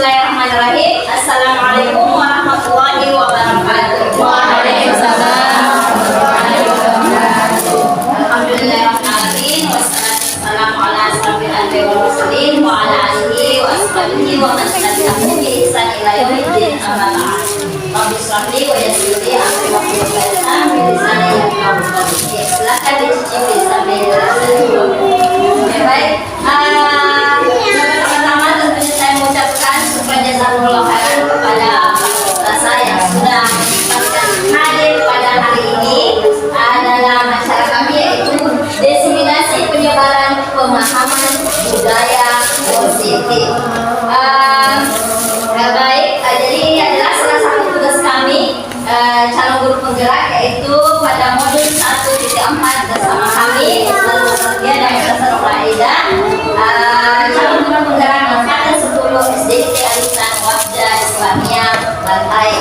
Bismillahirrahmanirrahim. Assalamualaikum warahmatullahi wabarakatuh. Waalaikumsalam warahmatullahi wabarakatuh. Alhamdulillahirrahmanirrahim. Wassalamu ala asrofil anbiya'i wal mursalin wa ala alihi wa ashabihi wa man tabi'ahum bi ihsan ila yaumiddin. Amma ba'd. Rabbi shrah li wa yassir li amri wa hlul 'uqdatam min lisani yafqahu qawli. Silakan dicicipi sambil ya, baik. Pertama tentunya saya mengucapkan syukur jazakumullah khairan kepada saya yang sudah menyempatkan hadir pada hari ini dalam acara kami, yaitu diseminasi penyebaran pemahaman budaya positif. Baik, jadi ini adalah salah satu tugas kami calon guru penggerak, yaitu pada modul 1.4 bersama kami Ustaz Setia dan Ustaz Raida, calon guru penggerak angkatan 10 SDIT Alisan Wahda Islamiyah Bantai.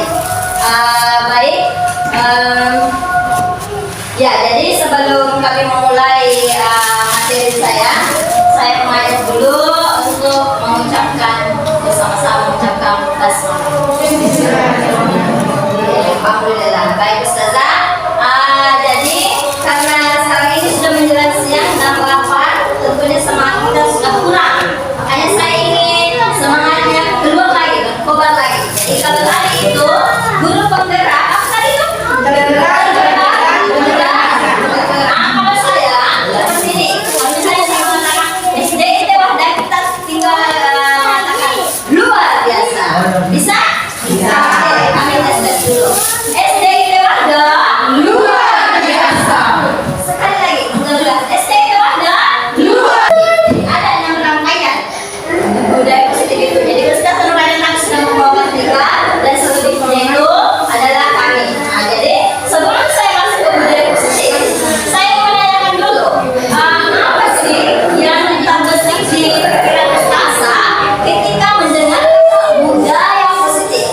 Baik, ya, jadi sebelum kami memulai materi saya mengajak dulu untuk mengucapkan bersama-sama basmalah. Alhamdulillah. Baik Ustazah, jadi karena sekarang ini sudah menjelang siang dan lapar, tentunya semangat kita sudah kurang. Makanya saya ingin semangatnya keluar lagi, berkobar lagi. Jadi kalau tadi itu guru penggerak, apa tadi itu? Penggerak. Kalau saya seperti ini, kalau misalnya saya mengatakan SDIT Wahda, kita tinggal mengatakan luar biasa. Bisa? Bisa. Oke, kami tes dulu. SDIT Wahda luar biasa. Sekali lagi, kedua. SDIT Wahda luar biasa. Ada 6 rangkaian budaya positif itu. Jadi Ustaz Nurhayati sudah membawa 3 dan selebihnya itu adalah kami. Jadi sebelum saya masuk ke budaya positif, saya mau menanyakan dulu, apa sih yang terbesit di pikiran Ustazah ketika mendengar budaya positif?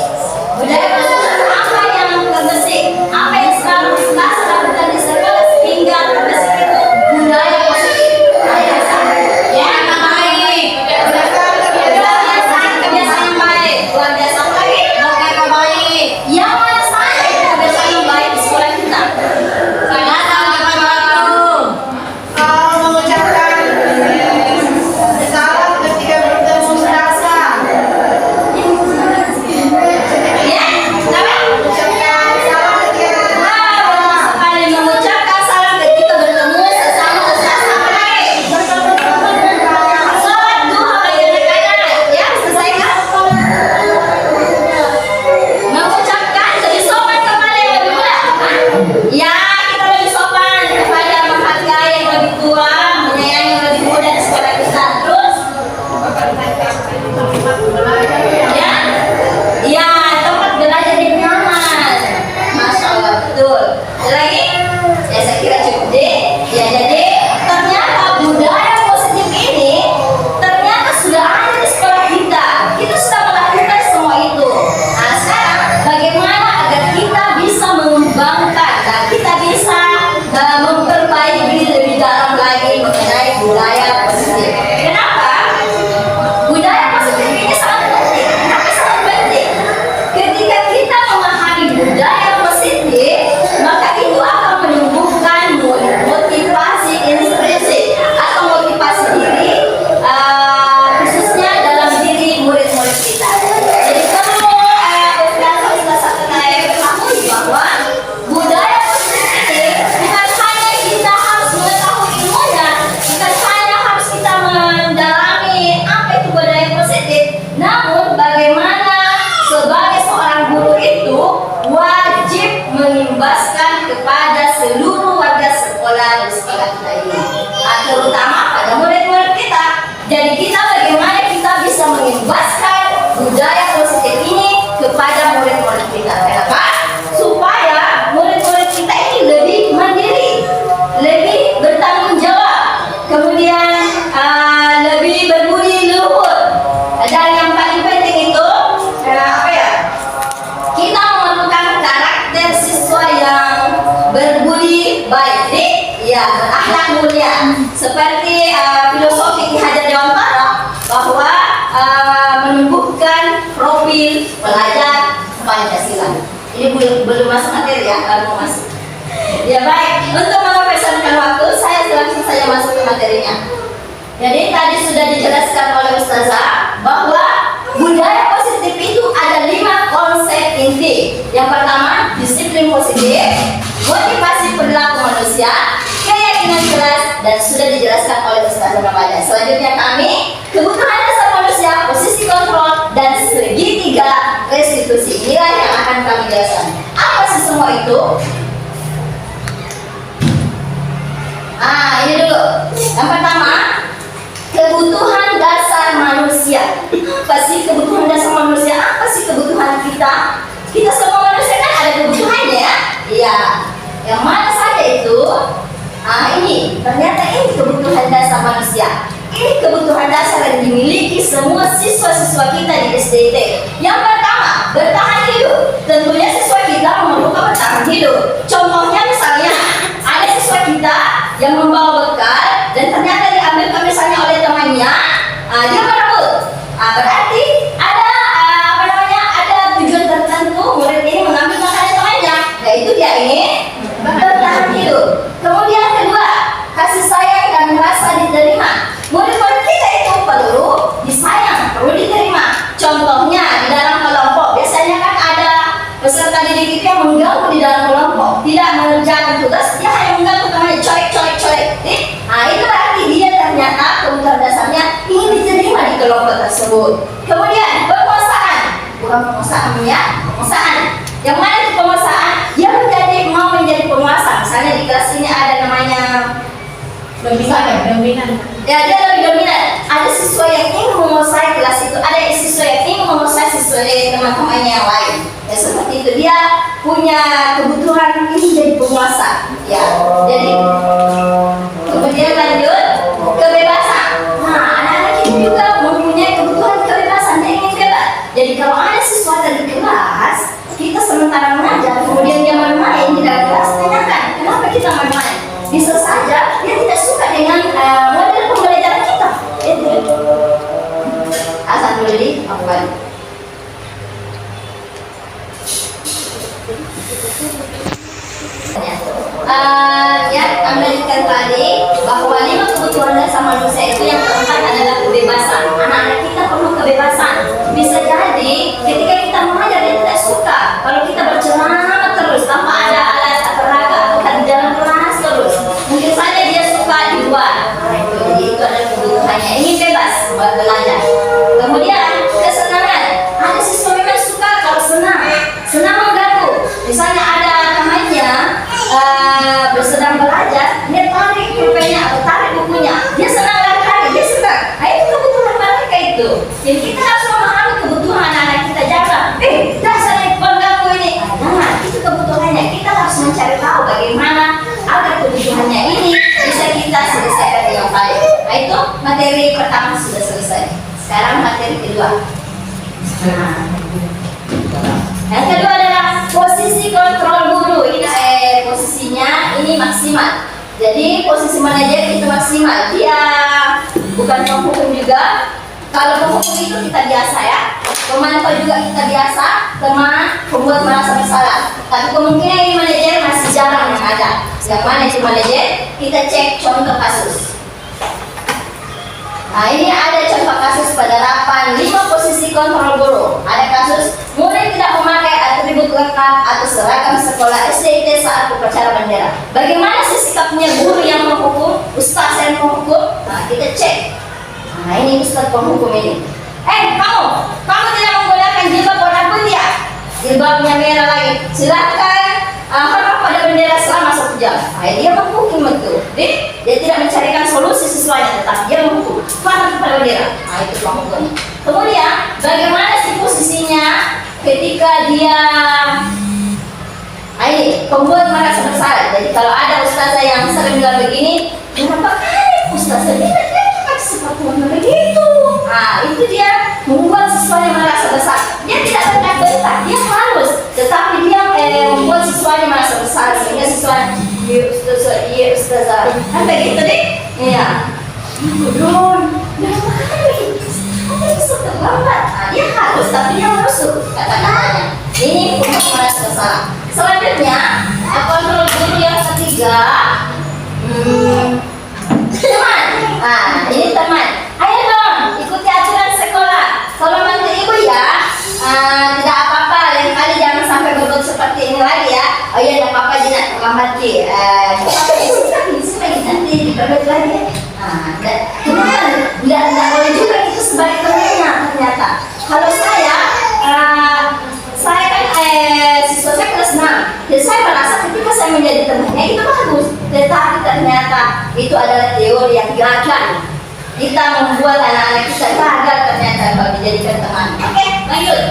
Budaya positif apa yang terbesit? Apa yang selalu Ustazah lakukan di sekolah sehingga terbesit itu budaya positif? Ya, baik. Kebiasaan yang baik, luar biasa lagi. Yang mana saja kebiasaan yang baik di sekolah kita? Kalau mengucapkan salam ketika bertemu ustazah, Ya, kenapa? mengucapkan salam ketika Sekali mengucapkan salam ketika bertemu sesama ustazah. Salat duha bagi anak-anak, ya, selesaikan. Mengucapkan lebih sopan kepada yang lebih muda. Ya, kita lebih sopan kepada menghargai yang lebih tua, menyayangi yang lebih muda di sekolah kita. Terus, ya, ya, tempat belajar di nyaman. Masya Allah, betul. Ada lagi? Ya, saya kira cukup deh. Ya, jadi ternyata budaya positif ini ternyata sudah ada di sekolah kita. Kita sudah melakukan semua itu. Nah, sekarang bagaimana agar kita bisa mengembangkan dan kita bisa memperbaiki lebih dalam lagi mengenai budaya positif. Kenapa? Budaya positif ini sangat penting. Kenapa sangat penting? Ketika kita memahami budaya positif, maka itu akan menumbuhkan motivasi intrinsik atau motivasi diri, khususnya dalam diri murid-murid kita. Jadi perlu ustazah saya ketahui bahwa budaya positif ini bukan hanya kita harus mengetahui ilmunya, bukan hanya harus kita mendalami apa itu budaya positif, namun bagaimana sebagai seorang guru itu wajib mengimbaskan kepada seluruh warga sekolah di sekolah kita ini, terutama pada murid-murid kita. Jadi kita bagaimana kita bisa mengimbaskan budaya positif ini kepada murid-murid kita. Kenapa? Supaya murid-murid kita ini lebih mandiri, lebih bertanggung jawab, kemudian lebih berbudi luhur. Dan yang paling penting itu apa ya? Kita memerlukan karakter siswa yang berbudi baik, ya, berakhlak mulia. Seperti filosofi Ki Hajar Dewantara bahwa menumbuhkan mobil, belajar Pancasila. Ini belum masuk materi ya, baru mau masuk. Ya baik, untuk mempersempatkan waktu, saya langsung saja masuk ke materinya. Jadi tadi sudah dijelaskan oleh Ustazah bahwa budaya positif itu ada 5 konsep inti. Yang pertama, disiplin positif, motivasi perilaku manusia, keyakinan jelas, dan sudah dijelaskan oleh Ustazah Ramadan. Selanjutnya kami, kebutuhan dasar manusia, posisi kontrol, dan segitiga restitusi. Inilah yang akan kami jelaskan. Apa sih semua itu? Ini dulu. Yang pertama, kebutuhan dasar manusia. Apa sih kebutuhan dasar manusia? Apa sih kebutuhan kita? Kita semua manusia kan ada kebutuhannya ya. Iya. Yang mana saja itu? Ini ternyata ini kebutuhan dasar manusia. Ini kebutuhan dasar yang dimiliki semua siswa-siswa kita di SDT. Yang pertama, bertahan hidup. Tentunya siswa kita memerlukan bertahan hidup. Contohnya misalnya ada siswa kita yang membawa bekal dan ternyata diambil misalnya oleh temannya, dia merebut. Berarti ada ada tujuan tertentu murid ini mengambil makanan temannya, yaitu dia ini bertahan hidup. Kemudian kedua, kasih sayang dan merasa diterima. Murid-murid kita itu perlu disayang, perlu diterima. Contohnya di dalam kelompok, biasanya kan ada peserta didik itu yang mengganggu di dalam kelompok, tidak mengerjakan tugas, dia hanya mengganggu temannya, coek. Itu berarti dia ternyata kebutuhan dasarnya ingin diterima di kelompok tersebut. Kemudian penguasaan, bukan penguasaan. Yang mana itu penguasaan? Dia mau menjadi penguasa. Misalnya di kelas ini ada namanya dominan. Ya, dia lebih dominan. Ada siswa yang ingin menguasai kelas itu, ada siswa yang ingin menguasai siswa teman-temannya yang lain. Ya seperti itu, dia punya kebutuhan ingin jadi penguasa. Ya, jadi kemudian lanjut kebebasan. Anak-anak ini juga mempunyai kebutuhan kebebasan, dia ingin bebas. Jadi kalau ada siswa di kelas, kita sementara mengajar, kemudian dia main-main di dalam kelas, tanyakan kenapa kita main-main. Bisa saja dia tidak suka dengan model pembelajaran kita. Itu. Asal dulu di apa? Kembalikan tadi bahwa 5 kebutuhan dasar manusia itu yang keempat adalah kebebasan. Anak-anak kita perlu kebebasan. Bisa jadi ketika kita mengajar dia tidak suka kalau kita berceramah terus tanpa ada alat peraga atau di dalam kelas terus. Mungkin saja dia suka di luar. Jadi itu adalah kebutuhannya. Ini bebas belajar. Kemudian kesenangan. Ada siswa memang suka kalau senang mengganggu. Misalnya ada temannya sedang belajar, dia tarik pulpennya atau tarik bukunya, dia senang lari, dia senang. Itu kebutuhan mereka itu. Jadi kita harus memahami kebutuhan anak-anak kita. Jangan, dasar pengganggu ini. Itu kebutuhannya. Kita harus mencari tahu bagaimana agar kebutuhannya ini bisa kita selesaikan dengan baik. Itu materi pertama sudah selesai. Sekarang materi kedua. Yang kedua adalah posisi kontrol guru. Ini posisinya ini maksimal. Jadi posisi manajer itu maksimal. Dia bukan penghukum juga. Kalau penghukum itu kita biasa ya. Pemantau juga kita biasa. Teman pembuat merasa bersalah. Tapi kemungkinan ini manajer masih jarang yang ada. Yang mana itu manajer? Kita cek contoh kasus. Ini ada contoh kasus pada 5 posisi kontrol guru. Ada kasus murid tidak memakai atribut lengkap atau seragam sekolah SDT saat upacara bendera. Bagaimana sih sikapnya guru yang menghukum, ustaz yang menghukum? Kita cek. Ini ustaz penghukum ini. Kamu tidak menggunakan jilbab warna putih ya? Jilbabnya merah lagi. Silakan hormat pada bendera selama 1 jam. Dia menghukum itu. Dia tidak mencarikan solusi siswanya, tetapi dia menghukum. Hormat pada bendera. Itu penghukum. Kemudian bagaimana sih posisinya ketika dia pembuat merasa bersalah? Jadi kalau ada ustazah yang sering bilang begini, kenapa kali ustazah dia pakai sepatu warna begitu? Itu dia membuat siswanya merasa bersalah. Dia tidak bentak-bentak, dia halus, tetapi dia membuat siswanya merasa bersalah sehingga siswanya iya ustazah, kan begitu deh? Iya. Kenapa kali? Ustaz terlambat. Nah, dia harus tapi dia menusuk kata-katanya. Ini untuk merasa bersalah. Selanjutnya, kontrol guru yang ketiga, teman. Nah, ini teman. Ayo dong, ikuti aturan sekolah. Kalau mantu ibu ya, tidak apa-apa. Lain kali jangan sampai berbuat seperti ini lagi ya. Oh iya, tidak apa-apa, jangan terlambat ki. Nanti diperbaiki lagi. Nah, tidak boleh juga itu sebagai temannya ternyata. Kalau saya kan siswa saya kelas 6. Jadi saya merasa ketika saya menjadi temannya itu bagus. Tetapi ternyata itu adalah teori yang gagal. Kita membuat anak-anak kita gagal ternyata kalau dijadikan teman. Oke, lanjut.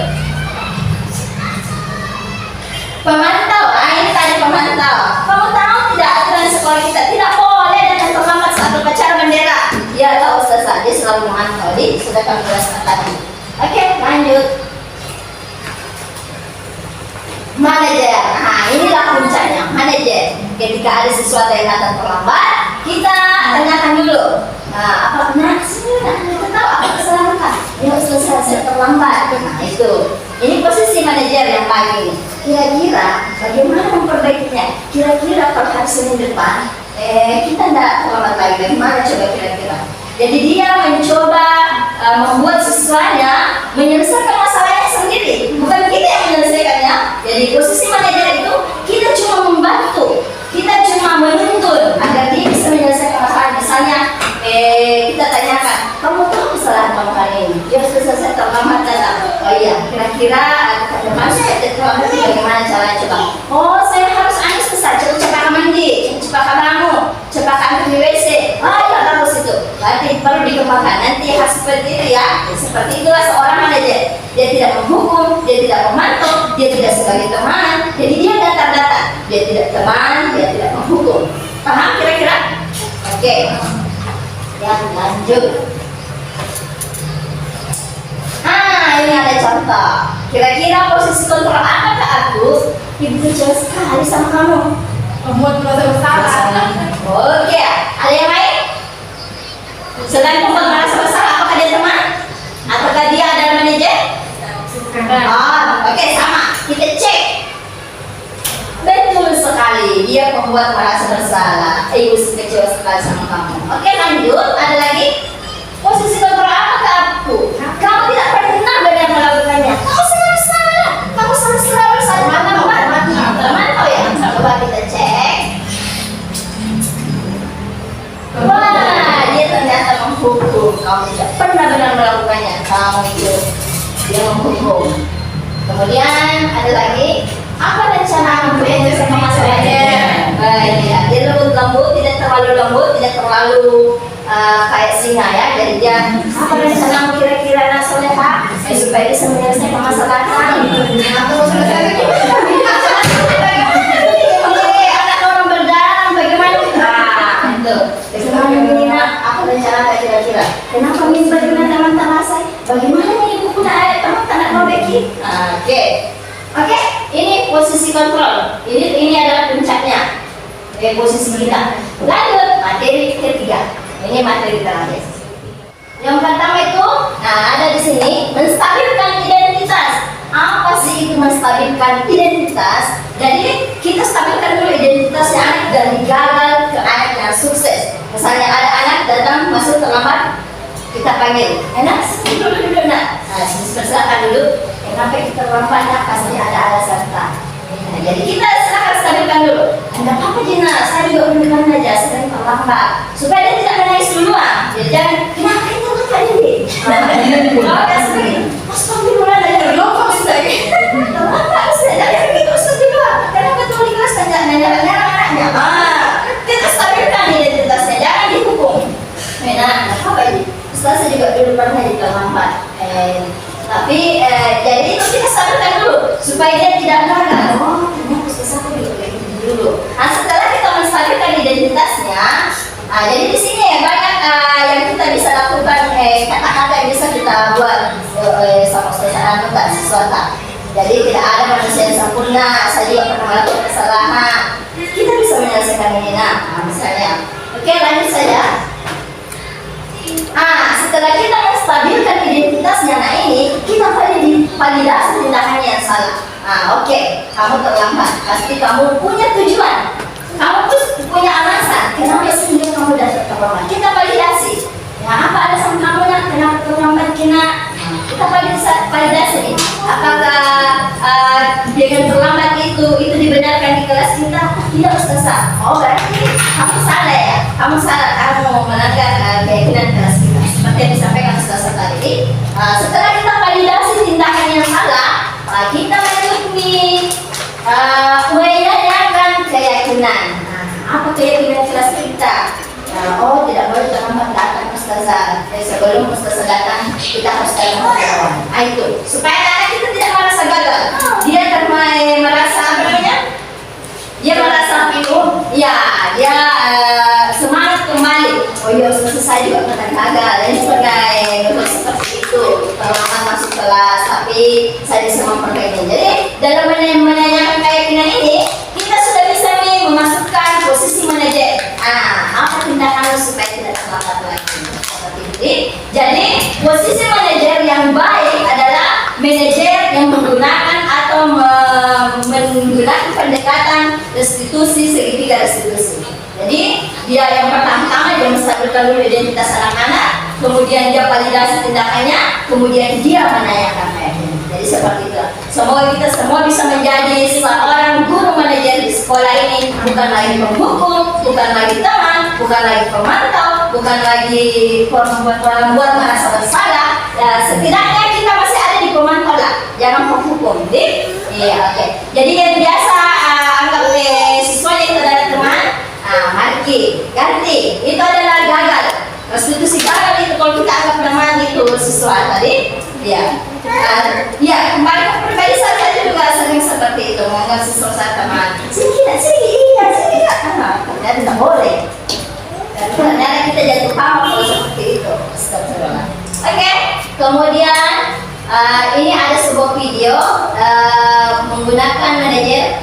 Pemantau, ini tadi pemantau. Kamu tahu tidak aturan sekolah kita tidak boleh datang terlambat saat upacara bendera. Ya tahu Ustazah, dia selalu memantau. Di sudah kami jelaskan tadi. Oke, lanjut. Manajer, nah inilah puncaknya. Manajer, ketika ada sesuatu yang datang terlambat, kita tanyakan dulu. Nah, apa benar? Kita tahu apa kesalahan? Ya Ustazah, saya terlambat. Nah itu. Ini posisi manajer yang pagi. Kira-kira bagaimana memperbaikinya? Kira-kira kalau hari Senin depan kita tidak terlambat lagi. Bagaimana coba kira-kira? Jadi dia mencoba membuat siswanya menyelesaikan masalahnya sendiri. Bukan kita yang menyelesaikannya. Jadi posisi manajer itu kita cuma membantu. Kita cuma menuntun agar dia bisa menyelesaikan masalah. Misalnya kita tanyakan, kamu tahu kesalahan kamu hari ini? Ya selesai terlambat datang. Oh iya, kira-kira ke depan saya terlambat bagaimana caranya coba? Oh, saya harus anus besar, cepat mandi, cepat bangun, cepat ambil di WC. Oh iya, bagus itu. Berarti perlu dikembangkan. Nanti harus seperti itu ya. Seperti itulah seorang manajer. Dia tidak menghukum, dia tidak memantau, dia tidak sebagai teman. Jadi dia datar-datar. Dia tidak teman, dia tidak menghukum. Paham kira-kira? Oke. Yang lanjut. Ini ada contoh. Kira-kira posisi kontrol apakah aku? Ibu kecewa sekali sama kamu. Membuat merasa bersalah. Oke, ada yang lain? Selain membuat merasa bersalah, apakah dia teman? Apakah dia adalah manajer? Oke, sama. Kita cek. Betul sekali, dia membuat merasa bersalah. Ibu kecewa sekali sama kamu. Oke, lanjut. Ada lagi? Posisi kontrol apakah aku? Kamu tidak pernah benar melakukannya. Kamu selalu salah. Kamu selalu salah. Teman kau ya. Coba kita cek. Wah, dia ternyata menghukum. Kamu tidak pernah benar melakukannya. Kamu itu dia menghukum. Kemudian ada lagi. Apa rencana kamu menyelesaikan masalahnya? Baik, dia lembut-lembut, tidak terlalu lembut, tidak terlalu kayak singa ya. Jadi dia apa rencana kira-kira Nasoleha supaya bisa menyelesaikan masalahnya? Atau selesai anak orang berdalam bagaimana? Itu. Bagaimana ini nak? Apa rencana kira-kira? Kenapa bagaimana teman-teman saya? Bagaimana ibu punya ayat teman-teman nak memperbaiki? Oke, ini posisi kontrol. Ini adalah puncaknya. Posisi kita. Lanjut materi ketiga. Ini materi terakhir. Yang pertama itu, ada di sini menstabilkan identitas. Apa sih itu menstabilkan identitas? Jadi kita stabilkan dulu identitasnya anak dari gagal ke anak yang sukses. Misalnya ada anak datang masuk terlambat, kita panggil, enak dulu nak. Silakan dulu. Kenapa kita terlambatnya? Pasti ada alasan. Jadi kita silakan stabilkan dulu. Anda apa Jina? Saya juga berikan aja sedang terlambat supaya dia tidak menangis duluan. Jadi jangan kenapa itu lupa ini. Kalau dia sendiri, astagfirullah dari berlomba misalnya. Terlambat saya dari begitu astagfirullah. Kenapa tuh di kelas nanya anaknya? Kita stabilkan identitasnya, jangan dihukum. Nah, apa ini? Saya juga dulu pernah jadi terlambat. Tapi jadi itu kita stabilkan dulu supaya dia tidak gagal. Oh, ternyata aku juga kayak gitu dulu. Nah, setelah kita menstabilkan identitasnya, jadi di sini banyak yang kita bisa lakukan, kata-kata yang bisa kita buat sama saudara sesuatu. Jadi tidak ada manusia yang sempurna. Saya juga pernah melakukan kesalahan. Kita bisa menyelesaikan ini. Nah, misalnya, oke lanjut saja. Setelah kita menstabilkan identitas identitasnya. Nah ini kita validasi tindakannya yang salah. Oke, kamu terlambat, pasti kamu punya tujuan, kamu tuh punya alasan kenapa sehingga kamu datang terlambat. Kita validasi. Ya, apa alasan kamu nak kenapa terlambat? Kita validasi nih. Apakah dengan terlambat itu dibenarkan di kelas kita? Tidak, Ustazah. Oh, berarti kamu salah ya? Kamu salah, kamu melanggar keyakinan kelas kita. Seperti yang disampaikan Ustazah tadi. Setelah kita validasi tindakan yang salah, kita lanjut nih menanyakan keyakinan. Apa keyakinan kelas kita? Oh, tidak boleh terlambat datang Ustazah. Sebelum Ustazah datang, kita harus datang berkawan. Itu supaya anak kita tidak merasa gagal. Dia merasa apa namanya? Dia merasa bingung. Ya, dia semangat kembali. Oh iya, Ustazah juga pernah gagal. Dan sebagai seperti itu, terlambat masuk kelas, tapi saya bisa memperbaikinya. Jadi dalam menanyakan keyakinan ini, kita sudah bisa nih memasukkan posisi manajer. Apa tindakan supaya tidak terlambat lagi? Seperti itu. Jadi posisi manajer yang baik adalah manajer yang menggunakan atau menggunakan pendekatan restitusi segitiga restitusi. Jadi dia yang pertama dia menstabilkan dulu identitas anak-anak, kemudian dia validasi tindakannya, kemudian dia menanyakan keyakinan. Jadi seperti itu. Semoga kita semua bisa menjadi seorang guru manajer di sekolah ini, bukan lagi penghukum, bukan lagi teman, bukan lagi pemantau, bukan lagi membuat merasa bersalah. Ya, setidaknya kita masih ada di pemantau lah, jangan penghukum. Iya, oke. Jadi yang biasa anggap siswanya itu adalah teman, mari ganti. Itu adalah gagal. Restitusi gagal itu kalau kita anggap teman itu siswa tadi. Ya, kembali ke pribadi saya juga sering seperti itu, menganggap siswa saya teman. Sini, ternyata tidak boleh. Dan ternyata kita jatuh paham kalau seperti itu. Oke, kemudian ini ada sebuah video menggunakan manajer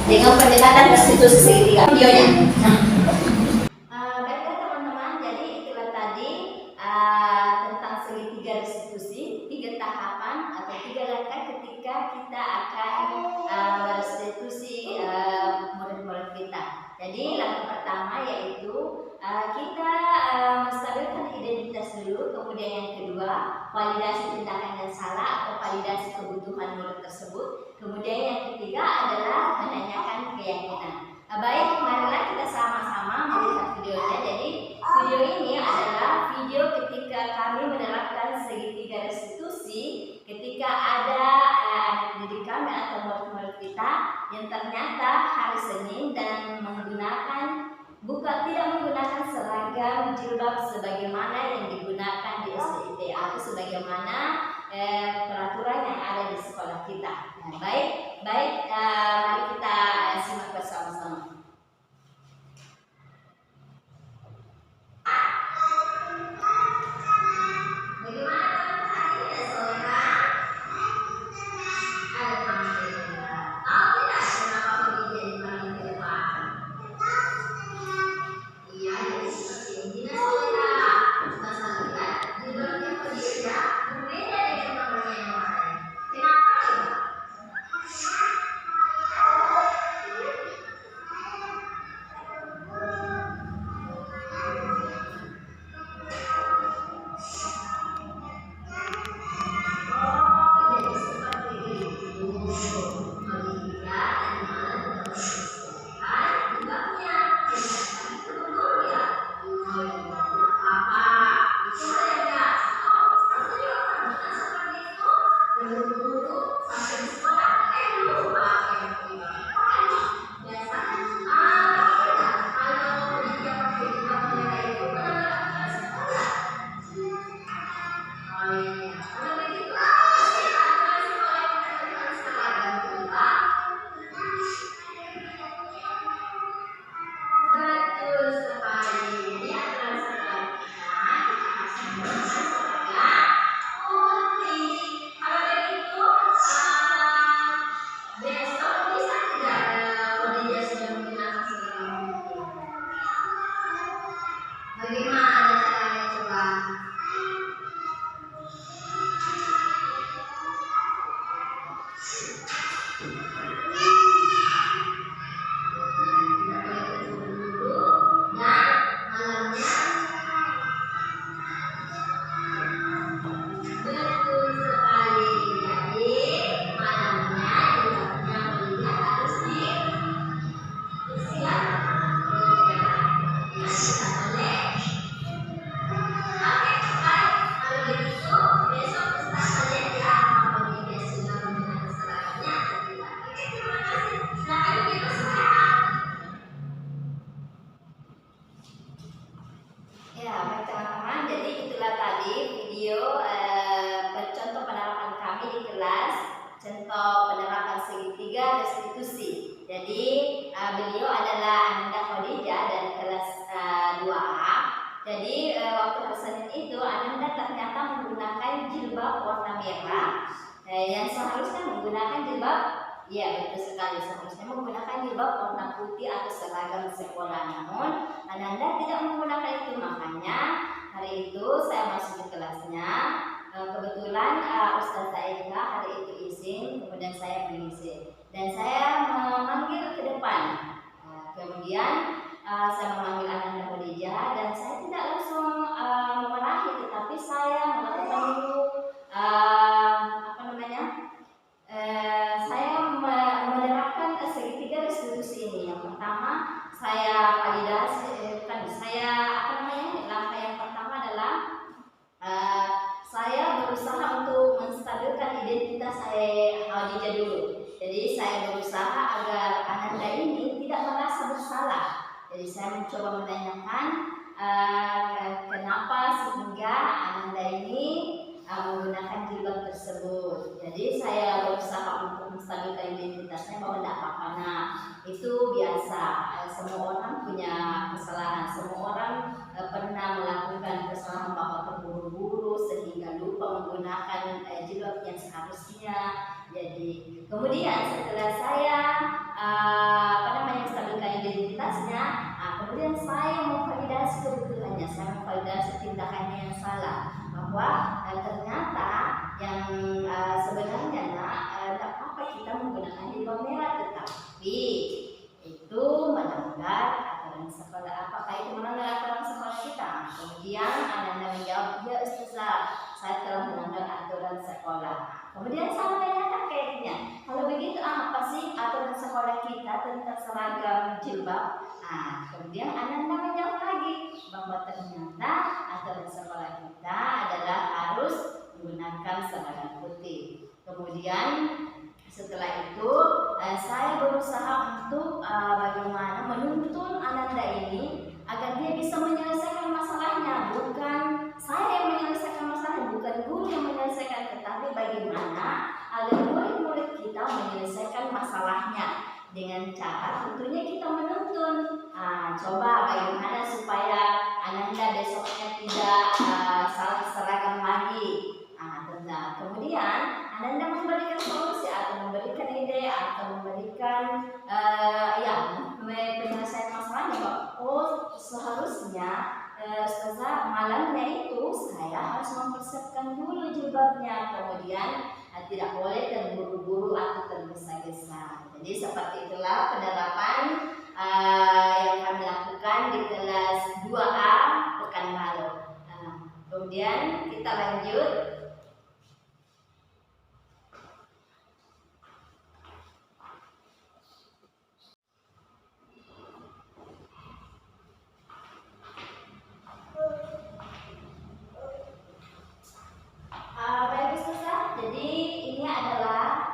dengan pendekatan restitusi segitiga. Videonya. Baiklah teman-teman, jadi itulah tadi tentang segitiga restitusi, 3 tahapan atau 3 langkah ketika kita akan merestitusi murid-murid kita. Jadi langkah pertama yaitu kita menstabilkan identitas dulu, kemudian yang kedua validasi tindakan yang salah atau validasi kebutuhan murid tersebut, kemudian yang ketiga adalah menanyakan keyakinan. Baik, marilah kita sama-sama melihat videonya. Jadi video ini adalah video ketika kami menerapkan segitiga restitusi ketika ada anak didik kami atau murid-murid kita yang ternyata hari Senin dan tidak menggunakan seragam jilbab sebagaimana yang digunakan di SDIT atau sebagaimana peraturan yang ada di sekolah kita. Nah, baik, mari kita simak bersama-sama. Iya, betul sekali. Seharusnya menggunakan jilbab warna putih atau seragam sekolah. Namun, Ananda tidak menggunakan itu. Makanya, hari itu saya masuk di kelasnya. Kebetulan Ustazah Eka hari itu izin, kemudian saya mengisi. Dan saya memanggil ke depan. Kemudian, saya memanggil Ananda Khadijah dan saya tidak langsung memarahi, tetapi saya melakukan dulu apa namanya? Saya menerapkan segitiga restitusi ini. Yang pertama, saya validasi, saya apa namanya? Langkah yang pertama adalah saya berusaha untuk menstabilkan identitas saya Khadijah dulu. Jadi saya berusaha agar Ananda ini tidak merasa bersalah. Jadi saya mencoba menanyakan kenapa sehingga Ananda ini menggunakan jilbab tersebut. Jadi saya berusaha untuk menstabilkan identitasnya bahwa tidak apa-apa. Nah, itu biasa. Semua orang punya kesalahan. Semua orang pernah melakukan kesalahan bahwa terburu-buru sehingga lupa menggunakan jilbab yang seharusnya. Jadi kemudian setelah saya menstabilkan identitasnya, kemudian saya memvalidasi kebetulannya, saya memvalidasi tindakannya yang salah, bahwa ternyata yang sebenarnya tidak apa kita menggunakan jilbab merah, tetapi itu melanggar aturan sekolah. Apakah itu melanggar aturan sekolah kita? Kemudian Ananda menjawab, ya Ustazah, saya telah melanggar aturan sekolah. Kemudian saya menanyakan kayaknya, kalau begitu apa sih aturan sekolah kita tentang seragam jilbab? Kemudian Ananda menjawab lagi bahwa ternyata aturan sekolah kita adalah harus menggunakan seragam putih. Kemudian setelah itu saya berusaha untuk bagaimana menuntun Ananda ini agar dia bisa menyelesaikan masalahnya. Bukan saya yang menyelesaikan masalah, bukan guru yang menyelesaikan, tetapi bagaimana agar murid-murid kita menyelesaikan masalahnya dengan cara tentunya kita menuntun. Coba bagaimana supaya Ananda besoknya tidak salah seragam lagi. Kemudian Ananda memberikan solusi atau memberikan ide atau memberikan penyelesaian masalahnya bahwa seharusnya Ustazah malamnya itu saya harus mempersiapkan dulu jilbabnya, kemudian tidak boleh terburu-buru atau tergesa-gesa. Jadi seperti itulah penerapan yang kami lakukan di kelas 2A pekan lalu. Kemudian kita lanjut. Baik Ustazah, jadi ini adalah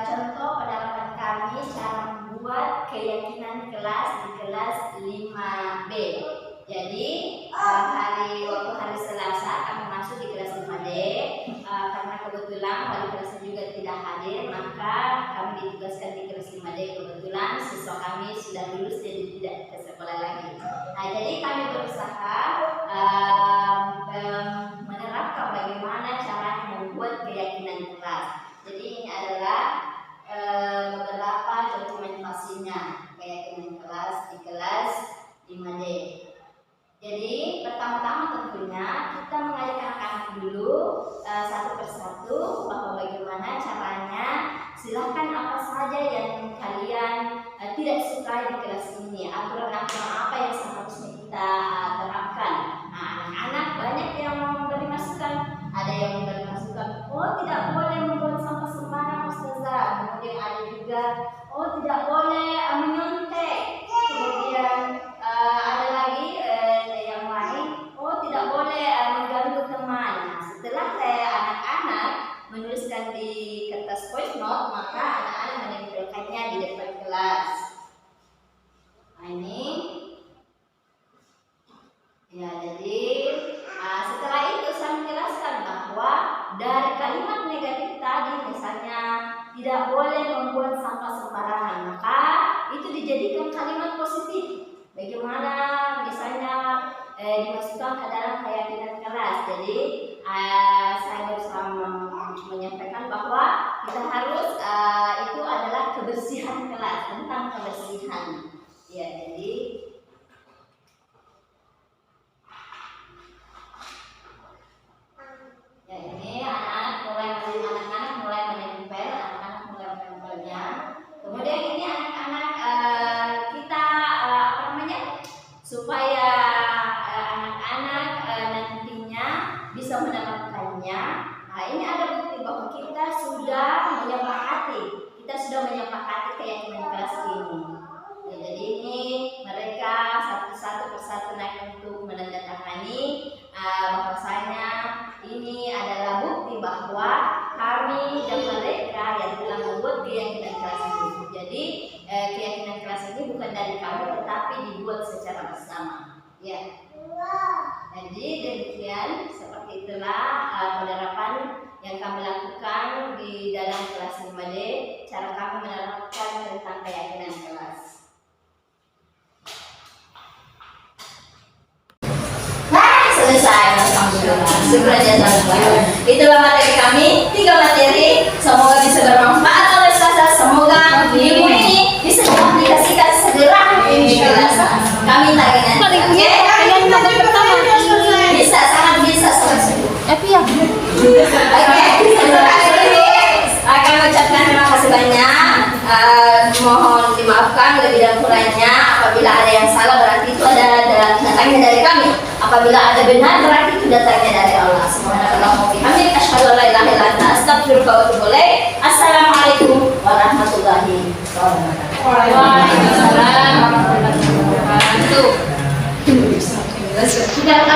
contoh penerapan kami cara membuat keyakinan kelas di kelas 5B. Jadi waktu hari Selasa kami masuk di kelas 5D, karena kebetulan wali kelasnya juga tidak hadir, maka kami ditugaskan di kelas 5D. Kebetulan siswa kami sudah lulus jadi tidak ke sekolah lagi. Jadi kami berusaha menerapkan bagaimana cara membuat keyakinan kelas. Jadi ini adalah beberapa dokumentasinya keyakinan kelas di kelas 5D. Jadi pertama-tama tentunya kita mengajak anak-anak dulu satu persatu bahwa bagaimana caranya. Silahkan apa saja yang kalian tidak suka di kelas ini, aturan-aturan apa yang seharusnya kita terapkan. Anak-anak banyak yang memberi masukan. Ada yang memberi masukan, oh tidak boleh membuang sampah sembarangan Ustazah. Kemudian ada juga, oh tidak boleh menyontek. Kemudian ada lagi yang lain, oh tidak boleh mengganggu teman. Setelah anak-anak menuliskan di kertas voice note, maka anak-anak menempelkannya di depan kelas. Ini ya, jadi setelah itu saya menjelaskan bahwa dari kalimat negatif tadi, misalnya tidak boleh membuang sampah sembarangan, maka itu dijadikan kalimat positif. Bagaimana misalnya dimasukkan ke dalam keyakinan kelas. Jadi saya berusaha menyampaikan bahwa kita harus itu adalah kebersihan kelas, tentang kebersihan. Ya, jadi ya ini anak-anak mulai menempel, anak-anak mulai menempelnya. Kemudian ini anak-anak kita apa namanya? Supaya anak-anak nantinya bisa mendapatkannya. Nah, ini ada bukti bahwa kita sudah menyepakati keyakinan kelas ini. Ya, jadi ini mereka satu persatu naik untuk menandatangani bahwasanya ini adalah bukti bahwa kami dan mereka yang telah membuat keyakinan kelas ini. Jadi keyakinan kelas ini bukan dari kami tetapi dibuat secara bersama. Ya. Jadi demikian, seperti itulah penerapan yang kami lakukan di dalam kelas 5D, cara kami menerapkan tentang keyakinan kelas. Nah, selesai, alhamdulillah. Syukur jazakallah. Itulah materi kami, 3 materi. Semoga bisa bermanfaat oleh ustazah. Semoga ilmu ini bisa diaplikasikan segera. Kami tanya nanti. Oke? Bisa, sangat bisa. Ya. Oke, terima kasih. Akan mengucapkan terima kasih banyak. Mohon dimaafkan lebih dan kurangnya. Apabila ada yang salah berarti itu ada datangnya dari kami. Apabila ada benar berarti itu datangnya dari Allah. Subhanallah. Amin. Asyhadu an la ilaha illa anta astaghfiruka wa atubu ilaik. Assalamualaikum warahmatullahi wabarakatuh. Waalaikumsalam warahmatullahi wabarakatuh. Sudah